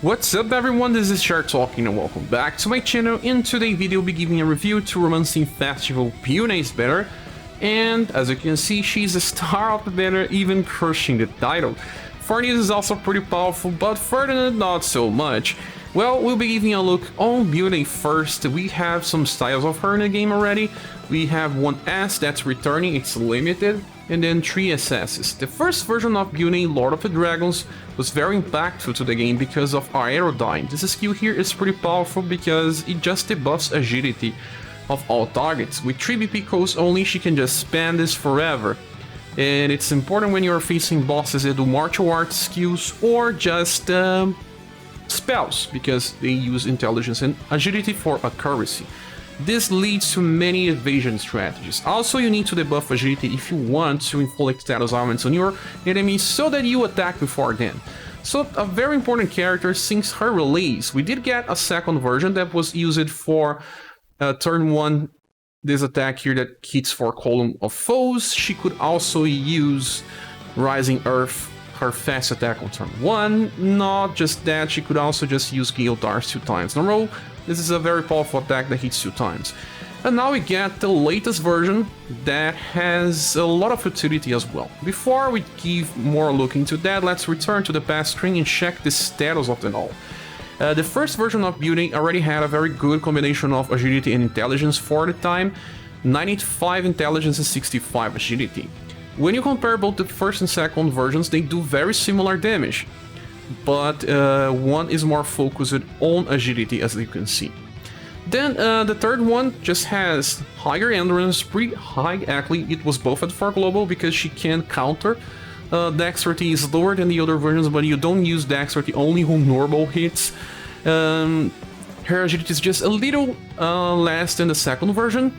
What's up everyone, this is Scher talking and welcome back to my channel. In today's video I'll be giving a review to Romancing Festival Byunei is better, and as you can see she's a star of the banner, even crushing the title. Forneus is also pretty powerful, but Ferdinand not so much. Well, we'll be giving a look on Byunei first. We have some styles of her in the game already. We have one S that's returning, it's limited, and then 3 SSs. The first version of Byunei, Lord of the Dragons, was very impactful to the game because of Aerodyne. This skill here is pretty powerful because it just debuffs agility of all targets. With 3 BP codes only, she can just spam this forever. And it's important when you're facing bosses that do martial arts skills or just spells, because they use intelligence and agility for accuracy. This leads to many evasion strategies. Also, you need to debuff agility if you want to inflict status ailments on your enemies so that you attack before them. So a very important character since her release. We did get a second version that was used for turn 1, this attack here that hits 4 column of foes. She could also use Rising Earth, her fast attack on turn 1. Not just that, she could also just use Gale Darts 2 times in a row. This is a very powerful attack that hits 2 times. And now we get the latest version that has a lot of utility as well. Before we give more look into that, let's return to the past screen and check the status of them all. The first version of Byunei already had a very good combination of agility and intelligence for the time. 95 intelligence and 65 agility. When you compare both the first and second versions, they do very similar damage, but one is more focused on agility, as you can see. Then the third one just has higher endurance, pretty high actually. It was buffed for global because she can counter. Dexterity is lower than the other versions, but you don't use dexterity only on normal hits. Her agility is just a little less than the second version.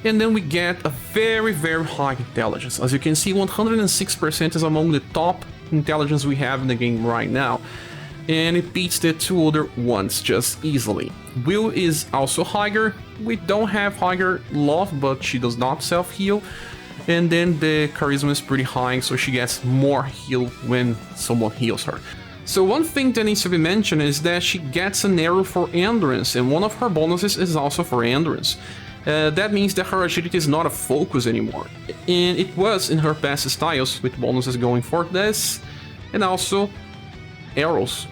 And then we get a very high intelligence. As you can see, 106% is among the top intelligence we have in the game right now. And it beats the 2 other ones just easily. Will is also higher. We don't have higher love, but she does not self-heal. And then the charisma is pretty high, so she gets more heal when someone heals her. So one thing that needs to be mentioned is that she gets an arrow for endurance, and one of her bonuses is also for endurance. That means that her agility is not a focus anymore, and it was in her past styles with bonuses going for this, and also arrows.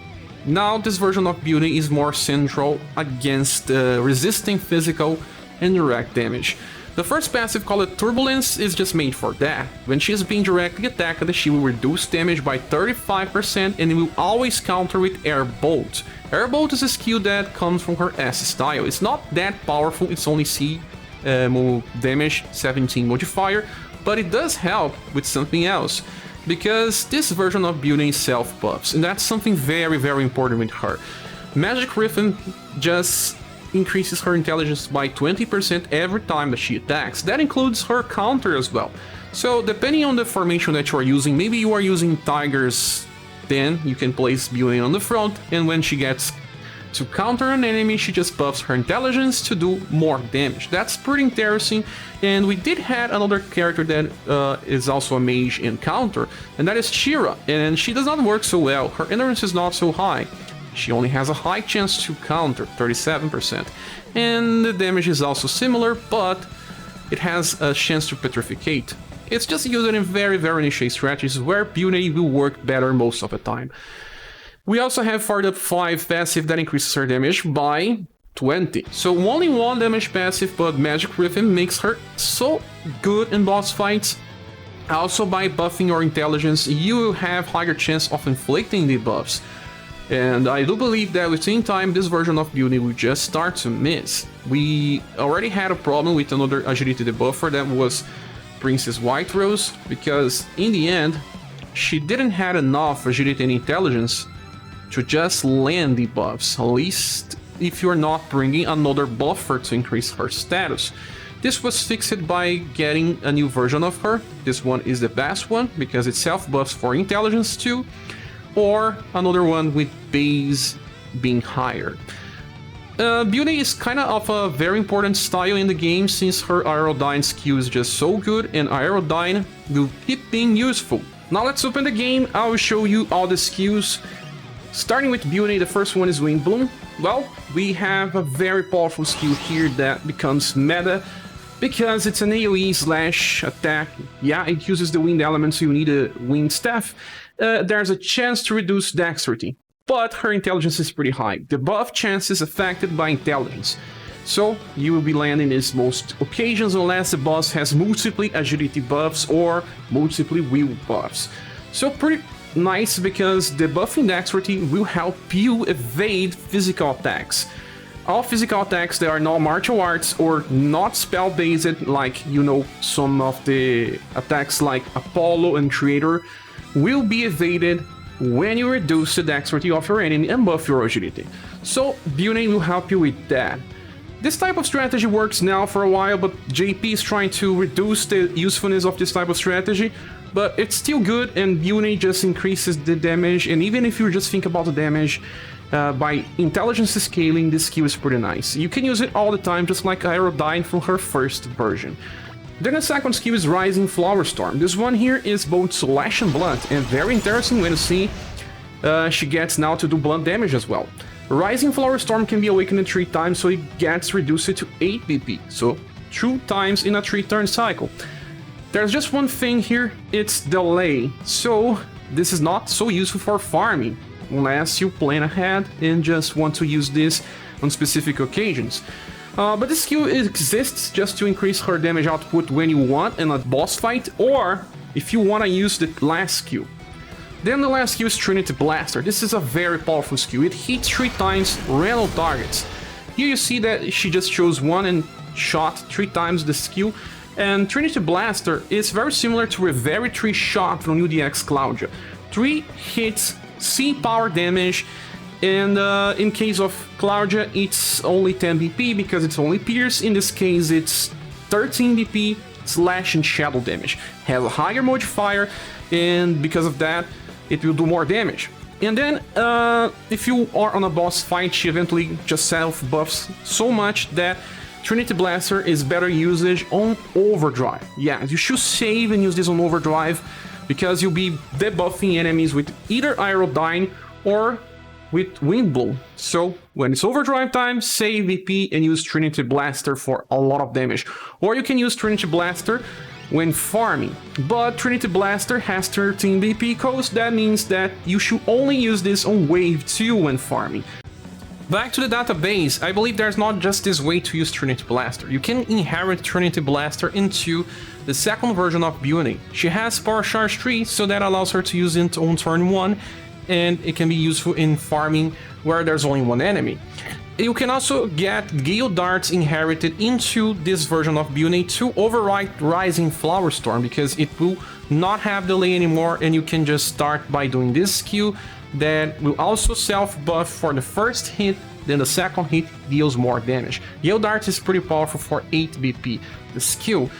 Now this version of Byunei is more central against resisting physical and direct damage. The first passive, called Turbulence, is just made for that. When she is being directly attacked, she will reduce damage by 35% and will always counter with Air Bolt. Air Bolt is a skill that comes from her S style. It's not that powerful, it's only C damage 17 modifier, but it does help with something else, because this version of Byunei self-buffs, and that's something very important with her. Magic Rhythm just increases her intelligence by 20% every time that she attacks. That includes her counter as well. So depending on the formation that you are using, maybe you are using Tigers, then you can place Byunei on the front, and when she gets to counter an enemy, she just buffs her intelligence to do more damage. That's pretty interesting. And we did have another character that is also a mage in counter, and that is Shira, and she does not work so well. Her endurance is not so high. She only has a high chance to counter, 37%, and the damage is also similar, but it has a chance to petrificate. It's just used in very niche strategies where Byunei will work better most of the time. We also have for the 5 passive that increases her damage by 20. So only 1 damage passive, but Magic Rhythm makes her so good in boss fights. Also, by buffing your intelligence, you will have higher chance of inflicting debuffs. And I do believe that within time, this version of Byunei will just start to miss. We already had a problem with another agility debuffer that was Princess White Rose, because in the end, she didn't have enough agility and intelligence to just land debuffs, at least if you're not bringing another buffer to increase her status. This was fixed by getting a new version of her. This one is the best one because it self-buffs for intelligence too, or another one with base being higher. Byunei is kind of a very important style in the game since her Aerodyne skill is just so good, and Aerodyne will keep being useful. Now let's open the game, I will show you all the skills Starting with Byunei, the first one is Wind Bloom. Well, we have a very powerful skill here that becomes meta because it's an AoE slash attack. Yeah, it uses the wind element, so you need a wind staff. There's a chance to reduce dexterity, but her intelligence is pretty high. The buff chance is affected by intelligence, so you will be landing this most occasions unless the boss has multiple agility buffs or multiple will buffs. So pretty nice because the buff in dexterity will help you evade physical attacks. All physical attacks that are not martial arts or not spell based, like some of the attacks like Apollo and Creator, will be evaded when you reduce the dexterity of your enemy and buff your agility. So Byunei will help you with that. This type of strategy works now for a while, but JP is trying to reduce the usefulness of this type of strategy, but it's still good, and Byunei just increases the damage, and even if you just think about the damage, by intelligence scaling, this skill is pretty nice. You can use it all the time, just like Aerodyne from her first version. Then the second skill is Rising Flower Storm. This one here is both slash and blunt, and very interesting when you see she gets now to do blunt damage as well. Rising Flower Storm can be awakened 3 times, so it gets reduced to 8 BP, so 2 times in a 3-turn cycle. There's just one thing here, it's delay, so this is not so useful for farming, unless you plan ahead and just want to use this on specific occasions. But this skill exists just to increase her damage output when you want in a boss fight, or if you want to use the last skill. Then the last skill is Trinity Blaster. This is a very powerful skill, it hits 3 times random targets. Here you see that she just chose one and shot 3 times the skill. And Trinity Blaster is very similar to a very 3 shot from UDX Claudia. 3 hits, C power damage, and in case of Claudia it's only 10 BP because it's only pierce. In this case it's 13 BP, slash and shadow damage. Has a higher modifier, and because of that it will do more damage. And then if you are on a boss fight, she eventually just self buffs so much that Trinity Blaster is better usage on overdrive. Yeah, you should save and use this on overdrive because you'll be debuffing enemies with either Aerodyne or with Wind Bloom. So when it's overdrive time, save VP and use Trinity Blaster for a lot of damage. Or you can use Trinity Blaster when farming, but Trinity Blaster has 13 BP cost. That means that you should only use this on wave 2 when farming. Back to the database, I believe there's not just this way to use Trinity Blaster. You can inherit Trinity Blaster into the second version of Byunei. She has Power Charge 3, so that allows her to use it on turn 1, and it can be useful in farming where there's only one enemy. You can also get Gale Darts inherited into this version of Byunei to override Rising Flower Storm, because it will not have delay anymore, and you can just start by doing this skill that will also self-buff for the first hit, then the second hit deals more damage. Gale Dart is pretty powerful for 8 BP, the skill.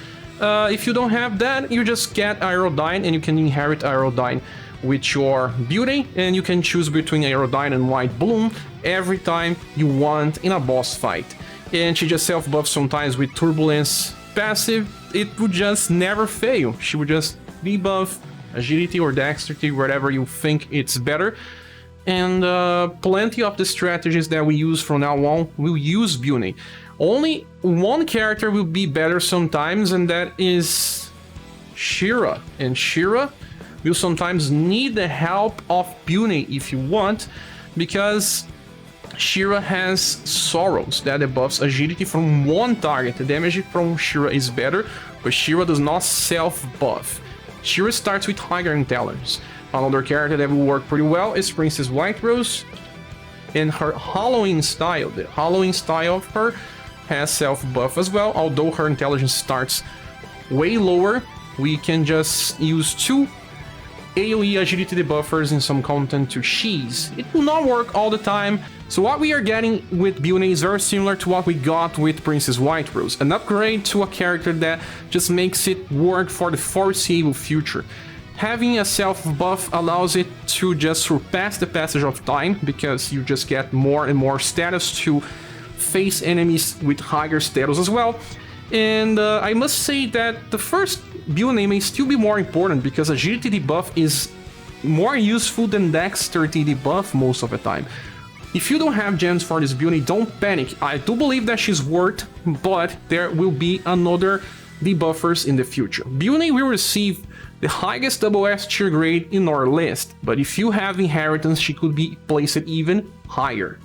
If you don't have that, you just get Aerodyne, and you can inherit Aerodyne with your Byunei, and you can choose between Aerodyne and White Bloom every time you want in a boss fight. And she just self-buffs sometimes with Turbulence passive. It would just never fail. She would just debuff agility or dexterity, wherever you think it's better. And plenty of the strategies that we use from now on will use Byunei. Only one character will be better sometimes, and that is Shira. And Shira will sometimes need the help of Byunei if you want, because Shira has Sorrows that debuffs agility from one target. The damage from Shira is better, but Shira does not self-buff. Shira starts with higher intelligence. Another character that will work pretty well is Princess White Rose, and her Halloween style. The Halloween style of her has self-buff as well, although her intelligence starts way lower. We can just use 2 AoE agility debuffers in some content to cheese. It will not work all the time, so what we are getting with Byunei is very similar to what we got with Princess White Rose, an upgrade to a character that just makes it work for the foreseeable future. Having a self-buff allows it to just surpass the passage of time, because you just get more and more status to face enemies with higher status as well. And I must say that the first Byunei may still be more important, because agility debuff is more useful than Dexterity debuff most of the time. If you don't have gems for this Byunei, don't panic. I do believe that she's worth, but there will be another debuffers in the future. Byunei will receive the highest double S tier grade in our list, but if you have inheritance, she could be placed even higher.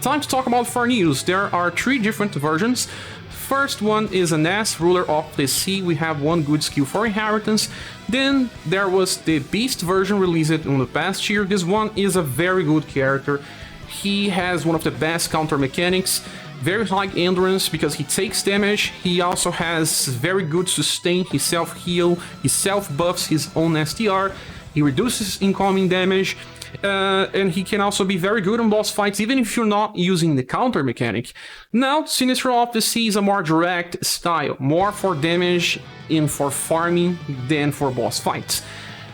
Time to talk about Forneus. There are 3 different versions. First one is an S, ruler of the sea. We have one good skill for inheritance. Then there was the beast version released in the past year. This one is a very good character. He has one of the best counter mechanics, very high endurance because he takes damage. He also has very good sustain, he self-heal, he self-buffs his own STR, he reduces incoming damage. And he can also be very good on boss fights, even if you're not using the counter mechanic. Now, Sinistral of the Sea is a more direct style, more for damage and for farming than for boss fights.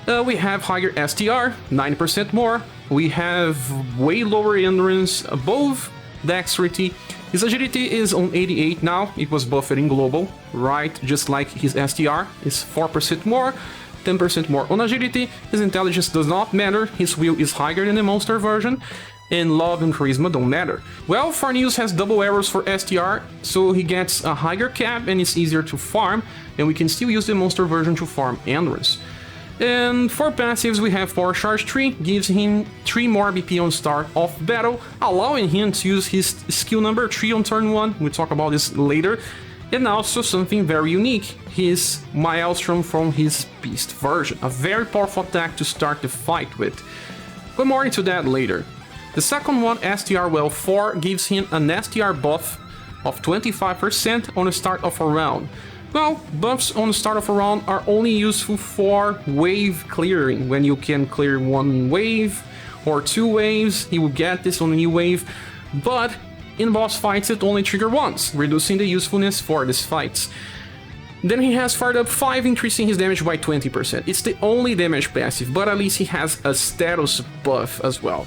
We have higher STR, 90% more. We have way lower endurance, above Dexterity. His agility is on 88 now, it was buffed in global, right? Just like his STR is 4% more. 10% more on agility, his intelligence does not matter, his will is higher than the monster version, and love and charisma don't matter. Well, Forneus has double arrows for STR, so he gets a higher cap and it's easier to farm, and we can still use the monster version to farm endurance. And for passives, we have Power Charge 3, gives him 3 more BP on start of battle, allowing him to use his skill number 3 on turn 1, we'll talk about this later. And also something very unique, his Maelstrom from his Beast version, a very powerful attack to start the fight with. But more into that later. The second one, STR Well 4, gives him an STR buff of 25% on the start of a round. Well, buffs on the start of a round are only useful for wave clearing, when you can clear 1 wave or 2 waves, you will get this on a new wave, but in boss fights it only triggers once, reducing the usefulness for these fights. Then he has Fired Up 5, increasing his damage by 20%. It's the only damage passive, but at least he has a status buff as well.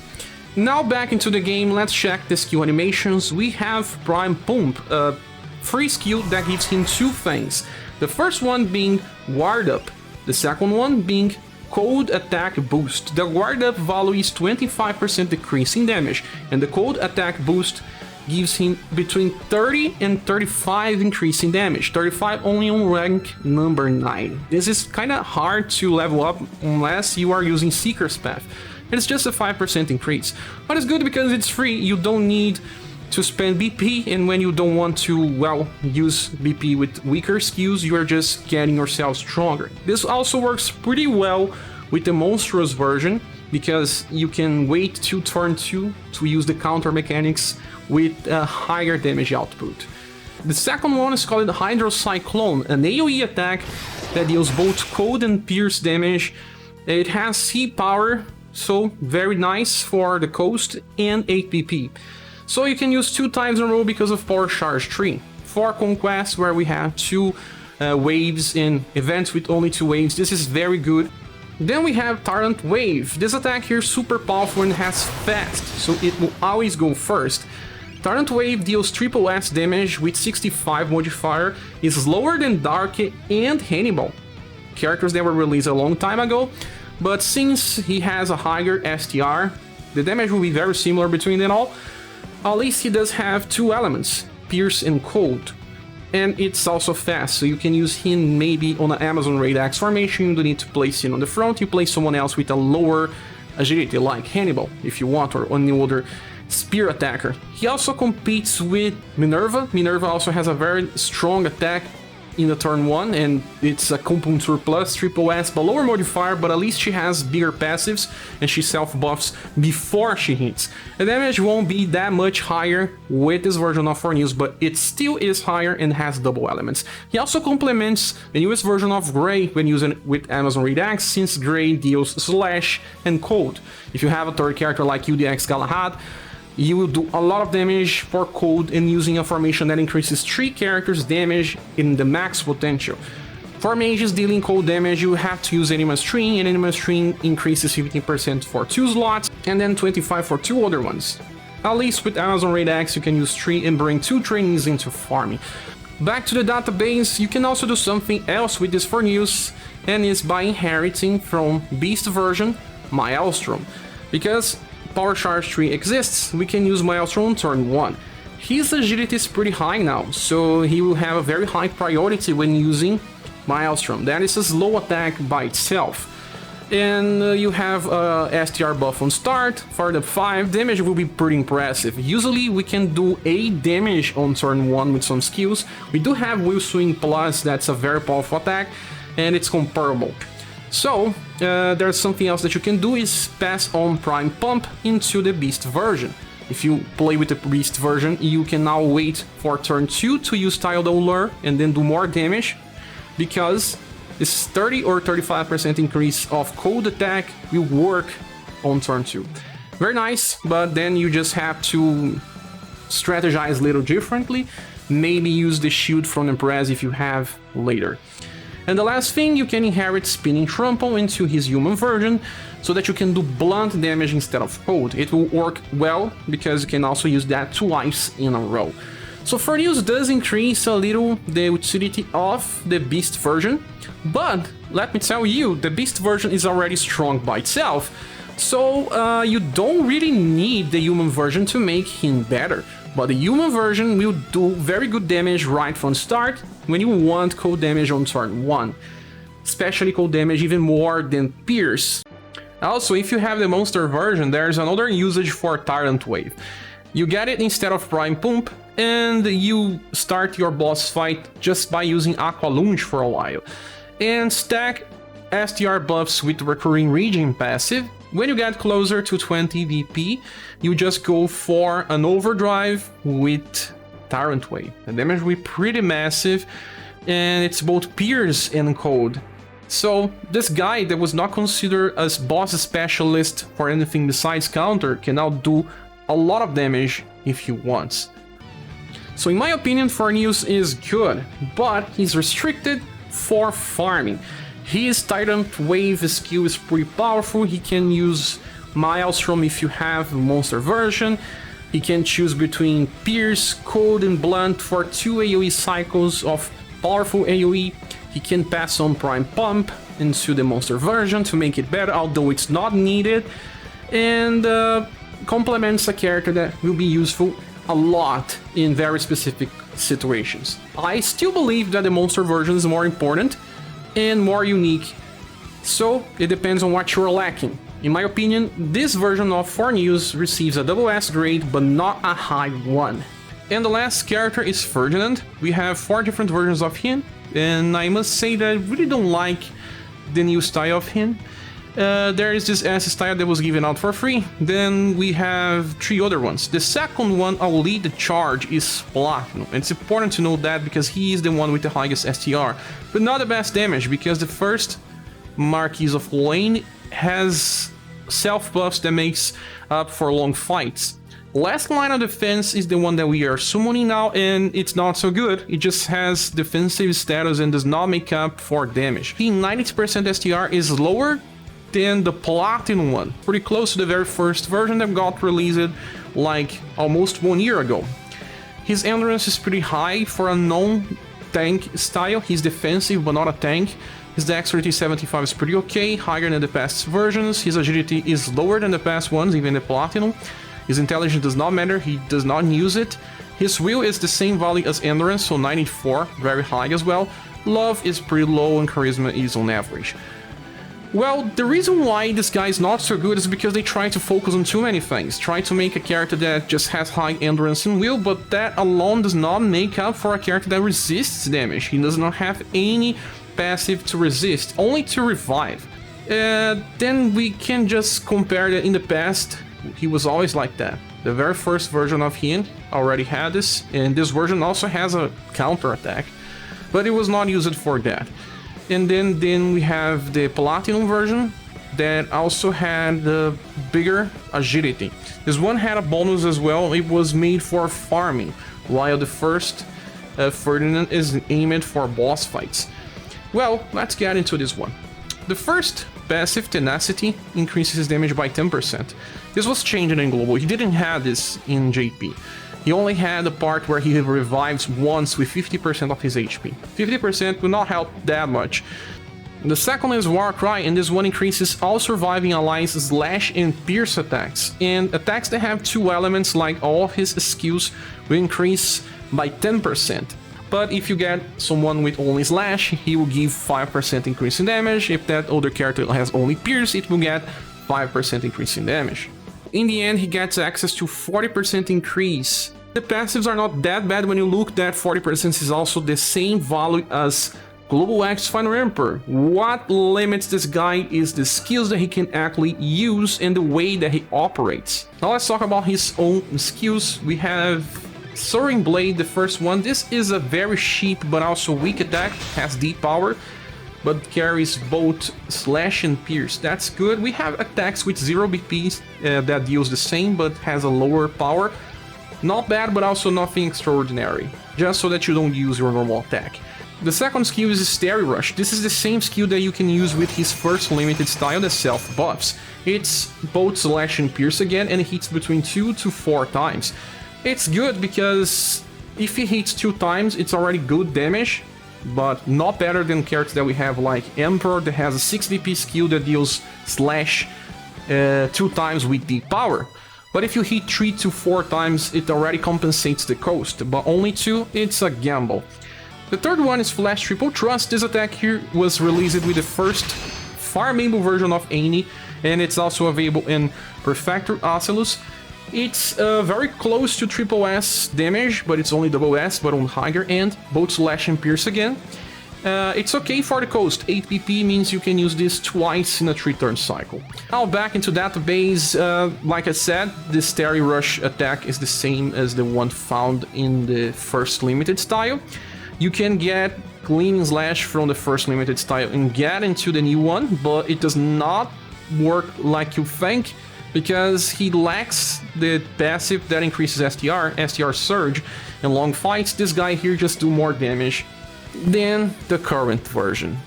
Now back into the game, let's check the skill animations. We have Prime Pump, a free skill that gives him 2 things. The first one being Guard Up, the second one being Cold Attack Boost. The Guard Up value is 25% decrease in damage, and the Cold Attack Boost gives him between 30 and 35 increase in damage, 35 only on rank number 9. This is kinda hard to level up unless you are using Seeker's Path. It's just a 5% increase, but it's good because it's free, you don't need to spend BP, and when you don't want to, well, use BP with weaker skills, you are just getting yourself stronger. This also works pretty well with the Monstrous version, because you can wait till turn 2 to use the counter mechanics with a higher damage output. The second one is called Hydrocyclone, an AoE attack that deals both cold and pierce damage. It has sea power, so very nice for the coast, and 8 PP. So you can use 2 times in a row because of Power Charge 3. For Conquest, where we have 2 waves in events with only 2 waves, this is very good. Then we have Tyrant Wave. This attack here is super powerful and has fast, so it will always go first. Tyrant Wave deals triple S damage with 65 modifier, is slower than Dark and Hannibal, characters that were released a long time ago, but since he has a higher STR, the damage will be very similar between them all. At least he does have 2 elements, Pierce and Cold. And it's also fast, so you can use him maybe on an Amazon Raid Axe formation. You don't need to place him on the front, you place someone else with a lower agility, like Hannibal, if you want, or any other spear attacker. He also competes with Minerva. Minerva also has a very strong attack in the turn 1, and it's a Compuncture plus, triple S, but lower modifier, but at least she has bigger passives, and she self-buffs before she hits. The damage won't be that much higher with this version of Forneus, but it still is higher and has double elements. He also complements the newest version of Grey when using with Amazon Raid Axe, since Grey deals Slash and Cold. If you have a third character like UDX Galahad, you will do a lot of damage for Cold and using a formation that increases 3 characters damage in the max potential. For mages dealing cold damage, you have to use Anima String, and Anima String increases 15% for 2 slots and then 25 for 2 other ones. At least with Amazon Raid Axe you can use 3 and bring 2 trainees into farming. Back to the database, you can also do something else with this Forneus, and is by inheriting from Beast version Maelstrom. Because Power Charge Tree exists, we can use Maelstrom on turn 1. His agility is pretty high now, so he will have a very high priority when using Maelstrom. That is a slow attack by itself. And you have STR buff on start. For the 5 damage will be pretty impressive. Usually we can do 8 damage on turn 1 with some skills. We do have Will Swing Plus, that's a very powerful attack, and it's comparable. So there's something else that you can do is pass on Prime Pump into the Beast version. If you play with the Beast version, you can now wait for turn 2 to use Tiled Lure and then do more damage, because this 30 or 35% increase of cold attack will work on turn 2. Very nice, but then you just have to strategize a little differently. Maybe use the shield from Empress if you have later. And the last thing, you can inherit Spinning Trample into his human version, so that you can do blunt damage instead of cold. It will work well, because you can also use that twice in a row. So Forneus does increase a little the utility of the Beast version, but let me tell you, the Beast version is already strong by itself, so you don't really need the human version to make him better. But the human version will do very good damage right from start when you want cold damage on turn 1. Especially cold damage even more than Pierce. Also, if you have the monster version, there's another usage for Tyrant Wave. You get it instead of Prime Pump, and you start your boss fight just by using Aqua Lunge for a while. And stack STR buffs with Recurring Regen passive. When you get closer to 20 VP, you just go for an Overdrive with Tyrant Wave. The damage will be pretty massive, and it's both Pierce and Cold. So this guy that was not considered as boss specialist for anything besides counter can now do a lot of damage if he wants. So in my opinion, Forneus is good, but he's restricted for farming. His Tyrant Wave skill is pretty powerful. He can use Maelstrom if you have monster version. He can choose between Pierce, Cold, and Blunt for 2 AoE cycles of powerful AoE. He can pass on Prime Pump into the monster version to make it better, although it's not needed. And complements a character that will be useful a lot in very specific situations. I still believe that the monster version is more important and more unique, so it depends on what you're lacking. In my opinion, this version of Forneus receives a double S grade, but not a high one. And the last character is Ferdinand. We have 4 different versions of him, and I must say that I really don't like the new style of him. There is this S style that was given out for free. Then we have 3 other ones. The second one, I'll lead the charge, is Platinum. It's important to know that because he is the one with the highest STR, but not the best damage, because the first Marquis of Lane has self buffs that makes up for long fights. Last line of defense is the one that we are summoning now, and it's not so good. It just has defensive status and does not make up for damage. The 90% STR is lower than the Platinum one, pretty close to the very first version that got released like almost 1 year ago. His endurance is pretty high for a non-tank style. He's defensive but not a tank. His dexterity 75 is pretty okay, higher than the past versions. His agility is lower than the past ones, even the Platinum. His intelligence does not matter, he does not use it. His will is the same value as endurance, so 94, very high as well. Love is pretty low and charisma is on average. Well, the reason why this guy is not so good is because they try to focus on too many things. Try to make a character that just has high endurance and will, but that alone does not make up for a character that resists damage. He does not have any passive to resist, only to revive. Then we can just compare that in the past, he was always like that. The very first version of him already had this, and this version also has a counter attack, but it was not used for that. And then we have the Platinum version that also had the bigger agility. This one had a bonus as well. It was made for farming, while the first Ferdinand is aimed for boss fights. Well, let's get into this one. The first passive, Tenacity, increases his damage by 10%. This was changed in Global. He didn't have this in JP. He only had the part where he revives once with 50% of his HP. 50% will not help that much. The second is Warcry, and this one increases all surviving allies slash and pierce attacks. And attacks that have two elements, like all of his skills, will increase by 10%. But if you get someone with only slash, he will give 5% increase in damage. If that other character has only pierce, it will get 5% increase in damage. In the end, he gets access to 40% increase. The passives are not that bad when you look. That 40% is also the same value as Global X Final Emperor. What limits this guy is the skills that he can actually use and the way that he operates. Now let's talk about his own skills. We have Soaring Blade, the first one. This is a very cheap but also weak attack, has deep power, but carries both slash and pierce. That's good. We have attacks with 0 BP that deals the same but has a lower power. Not bad, but also nothing extraordinary, just so that you don't use your normal attack. The second skill is Starry Rush. This is the same skill that you can use with his first limited style, the self buffs. It's both slash and pierce again, and it hits between 2 to 4 times. It's good because if he hits 2 times, it's already good damage, but not better than characters that we have like Emperor that has a 6 DP skill that deals slash 2 times with deep power. But if you hit 3 to 4 times, it already compensates the cost, but only 2, it's a gamble. The third one is Flash Triple Trust. This attack here was released with the first farmable version of Annie, and it's also available in Prefecture Ocelus. It's very close to triple S damage, but it's only double S, but on higher end, both slash and pierce again. It's okay for the cost. 8 PP means you can use this twice in a 3-turn cycle. Now back into database, like I said, this Starry Rush attack is the same as the one found in the first limited style. You can get Gleaming Slash from the first limited style and get into the new one, but it does not work like you think, because he lacks the passive that increases STR Surge. In long fights, this guy here just do more damage than the current version.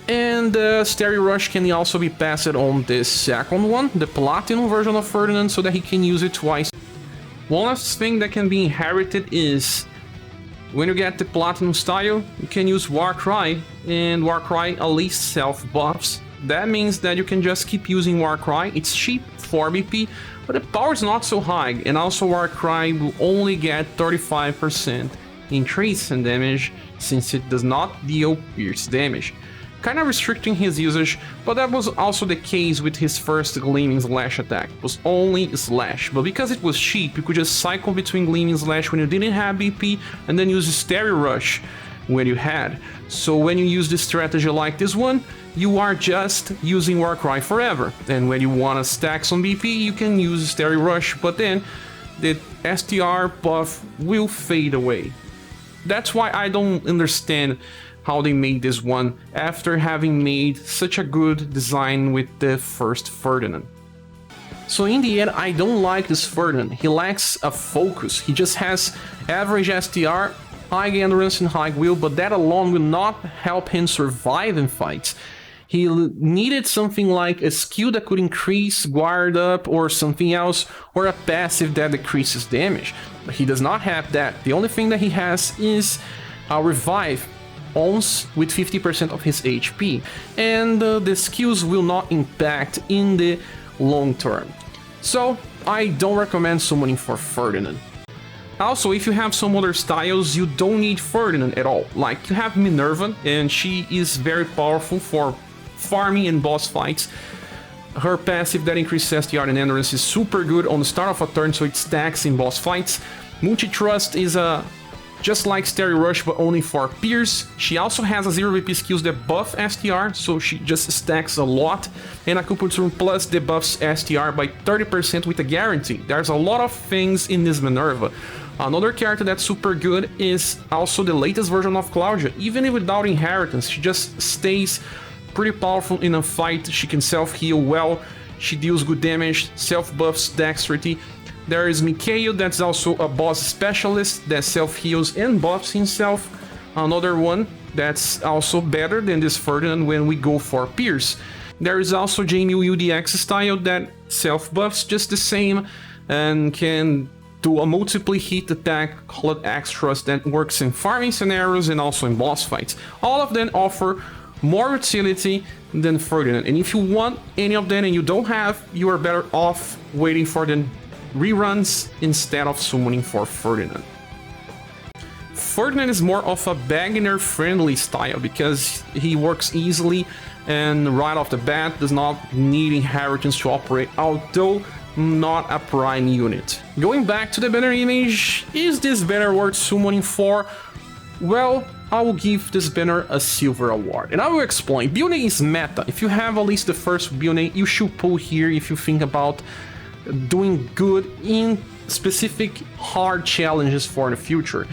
And Starry Rush can also be passed on the second one, the Platinum version of Ferdinand, so that he can use it twice. One last thing that can be inherited is when you get the Platinum style, you can use Warcry, and Warcry at least self-buffs. That means that you can just keep using Warcry. It's cheap, 4 BP, but the power is not so high, and also Warcry will only get 35% increase in damage since it does not deal pierce damage. Kinda restricting his usage, but that was also the case with his first Gleaming Slash attack. It was only Slash, but because it was cheap, you could just cycle between Gleaming Slash when you didn't have BP, and then use Starry Rush when you had. So when you use this strategy like this one, you are just using Warcry forever. And when you want to stack some BP, you can use Starry Rush, but then the STR buff will fade away. That's why I don't understand how they made this one after having made such a good design with the first Ferdinand. So in the end, I don't like this Ferdinand. He lacks a focus. He just has average STR, high endurance and high will, but that alone will not help him survive in fights. He needed something like a skill that could increase guard up or something else, or a passive that decreases damage. But he does not have that. The only thing that he has is a revive ons with 50% of his HP, and the skills will not impact in the long term. So I don't recommend summoning for Ferdinand. Also, if you have some other styles, you don't need Ferdinand at all. Like, you have Minerva, and she is very powerful for farming and boss fights. Her passive that increases STR and endurance is super good on the start of a turn, so it stacks in boss fights. Multi-Trust is just like Starry Rush, but only for Pierce. She also has a 0 VP skills that buff STR, so she just stacks a lot. And Acupuncture Plus debuffs STR by 30% with a guarantee. There's a lot of things in this Minerva. Another character that's super good is also the latest version of Claudia. Even without inheritance, she just stays pretty powerful in a fight. She can self-heal well, she deals good damage, self-buffs dexterity. There is Mikhail, that's also a boss specialist that self-heals and buffs himself. Another one that's also better than this Ferdinand when we go for Pierce. There is also Jamie UDX style that self-buffs just the same and can do a multiple hit attack called Extras that works in farming scenarios and also in boss fights. All of them offer more utility than Ferdinand. And if you want any of them and you don't have, you are better off waiting for the reruns instead of summoning for Ferdinand. Ferdinand is more of a beginner-friendly style because he works easily and right off the bat does not need inheritance to operate, although not a prime unit. Going back to the banner image, is this banner worth summoning for? Well, I will give this banner a silver award, and I will explain. Byunei is meta. If you have at least the first Byunei, you should pull here if you think about doing good in specific hard challenges for the future.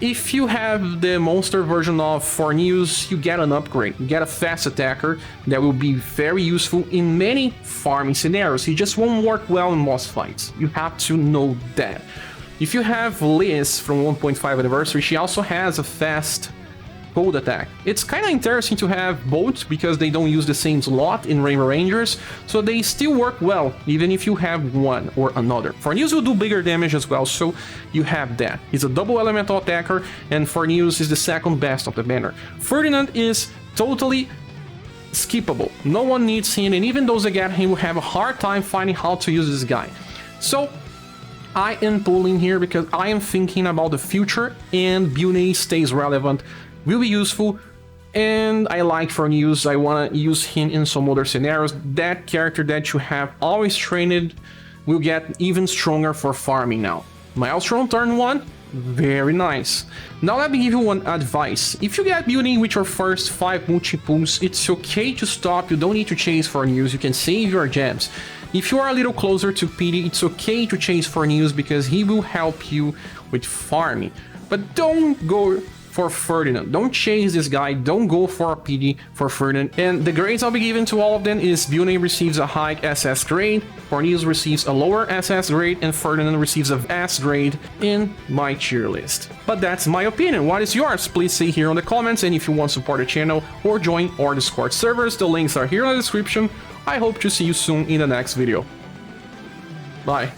If you have the monster version of Forneus, you get an upgrade. You get a fast attacker that will be very useful in many farming scenarios. He just won't work well in boss fights. You have to know that. If you have Liz from 1.5 Anniversary, she also has a fast cold attack. It's kind of interesting to have both because they don't use the same slot in Rainbow Rangers, so they still work well even if you have one or another. Forneus will do bigger damage as well, so you have that. He's a double elemental attacker, and Forneus is the second best of the banner. Ferdinand is totally skippable. No one needs him, and even those that get him will have a hard time finding how to use this guy. So I am pulling here because I am thinking about the future, and Byunei stays relevant, will be useful, and I like Forneus. I want to use him in some other scenarios. That character that you have always trained will get even stronger for farming now. Maelstrom turn 1, very nice. Now let me give you one advice. If you get Byunei with your first 5 multi-pulls, it's okay to stop. You don't need to chase Forneus. You can save your gems. If you are a little closer to PD, it's okay to chase Forneus because he will help you with farming. But don't go for Ferdinand. Don't chase this guy. Don't go for a PD for Ferdinand. And the grades I'll be giving to all of them is Byunei receives a high SS grade, Forneus receives a lower SS grade, and Ferdinand receives a S grade in my tier list. But that's my opinion. What is yours? Please say here in the comments, and if you want to support the channel or join our Discord servers, the links are here in the description. I hope to see you soon in the next video. Bye.